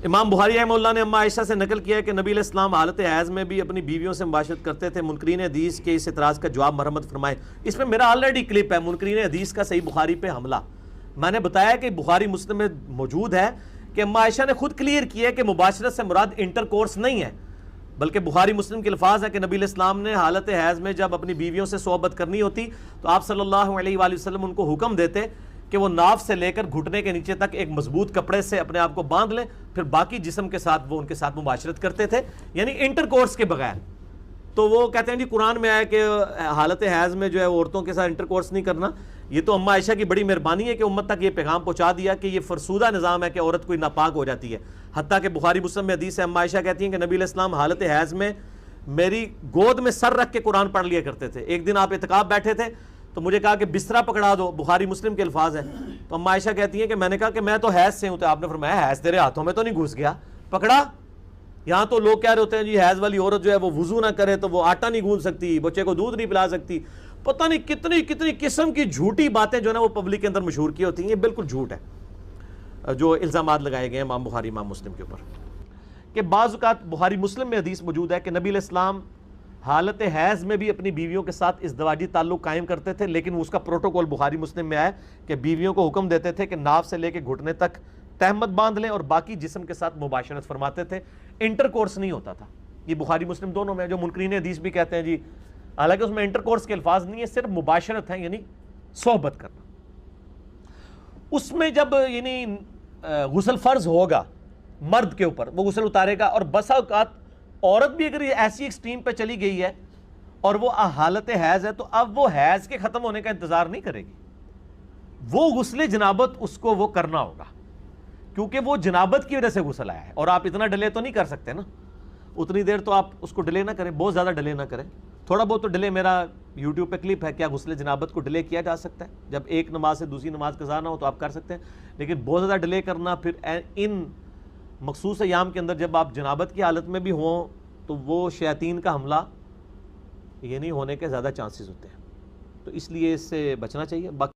امام بخاری رحمہ اللہ نے اما عائشہ سے نقل کیا ہے کہ نبی علیہ السلام حالت حیض میں بھی اپنی بیویوں سے مباشرت کرتے تھے۔ منکرین حدیث کے اس اعتراض کا جواب مرحمت فرمائے۔ اس میں میرا آلریڈی کلپ ہے منکرین حدیث کا صحیح بخاری پہ حملہ، میں نے بتایا کہ بخاری مسلم میں موجود ہے کہ اما عائشہ نے خود کلیئر کیا ہے کہ مباشرت سے مراد انٹر کورس نہیں ہے، بلکہ بخاری مسلم کے الفاظ ہیں کہ نبی علیہ السلام نے حالت حیض میں جب اپنی بیویوں سے صحبت کرنی ہوتی تو آپ صلی اللہ علیہ وآلہ وسلم ان کو حکم دیتے کہ وہ ناف سے لے کر گھٹنے کے نیچے تک ایک مضبوط کپڑے سے اپنے آپ کو باندھ لیں، پھر باقی جسم کے ساتھ وہ ان کے ساتھ مباشرت کرتے تھے، یعنی انٹر کورس کے بغیر۔ تو وہ کہتے ہیں جی قرآن میں آیا کہ حالت حیض میں جو ہے عورتوں کے ساتھ انٹر کورس نہیں کرنا۔ یہ تو اما عائشہ کی بڑی مہربانی ہے کہ امت تک یہ پیغام پہنچا دیا کہ یہ فرسودہ نظام ہے کہ عورت کوئی ناپاک ہو جاتی ہے۔ حتیٰ کہ بخاری مسلم میں حدیث ہے، اما عائشہ کہتی ہیں کہ نبی علیہ السلام حالت حیض میں میری گود میں سر رکھ کے قرآن پڑھ لیا کرتے تھے۔ ایک دن آپ اعتکاف بیٹھے تھے تو مجھے کہا کہ بسترا پکڑا دو، بخاری مسلم کے الفاظ ہیں۔ تو اما عائشہ کہتی ہیں کہ میں نے کہا کہ میں تو حیض سے ہوں، تو آپ نے فرمایا حیض تیرے ہاتھوں میں تو نہیں گھس گیا، پکڑا۔ یہاں تو لوگ کہہ رہے ہوتے ہیں جی حیض والی عورت جو ہے وہ وضو نہ کرے تو وہ آٹا نہیں گوندھ سکتی، بچے کو دودھ نہیں پلا سکتی، پتہ نہیں کتنی کتنی قسم کی جھوٹی باتیں جو ہے نا وہ پبلک کے اندر مشہور کی ہوتی ہیں۔ یہ بالکل جھوٹ ہے جو الزامات لگائے گئے ہیں امام بخاری امام مسلم کے اوپر، کہ بعض اوقات بخاری مسلم میں حدیث موجود ہے کہ نبی علیہ السلام حالت حیض میں بھی اپنی بیویوں کے ساتھ ازدواجی تعلق قائم کرتے تھے، لیکن اس کا پروٹوکول بخاری مسلم میں آیا کہ بیویوں کو حکم دیتے تھے کہ ناف سے لے کے گھٹنے تک تہمت باندھ لیں اور باقی جسم کے ساتھ مباشرت فرماتے تھے، انٹر کورس نہیں ہوتا تھا۔ یہ بخاری مسلم دونوں میں، جو منکرین حدیث بھی کہتے ہیں جی حالانکہ اس میں انٹر کورس کے الفاظ نہیں ہے، صرف مباشرت ہے، یعنی صحبت کرنا۔ اس میں جب یعنی غسل فرض ہوگا مرد کے اوپر، وہ غسل اتارے گا، اور بسا اوقات عورت بھی اگر ایسی ایکسٹریم پہ چلی گئی ہے اور وہ حالت حیض ہے تو اب وہ حیض کے ختم ہونے کا انتظار نہیں کرے گی، وہ غسل جنابت اس کو وہ کرنا ہوگا، کیونکہ وہ جنابت کی وجہ سے غسل آیا ہے، اور آپ اتنا ڈیلے تو نہیں کر سکتے نا، اتنی دیر تو آپ اس کو ڈیلے نہ کریں، بہت زیادہ ڈیلے نہ کریں، تھوڑا بہت تو ڈیلے۔ میرا یوٹیوب پہ کلپ ہے کیا غسل جنابت کو ڈیلے کیا جا سکتا ہے، جب ایک نماز سے دوسری نماز قضا نہ ہو تو آپ کر سکتے ہیں، لیکن بہت زیادہ ڈیلے کرنا، پھر ان مخصوص ایام کے اندر جب آپ جنابت کی حالت میں بھی ہوں تو وہ شیاطین کا حملہ یہ نہیں ہونے کے زیادہ چانسز ہوتے ہیں، تو اس لیے اس سے بچنا چاہیے۔ باقی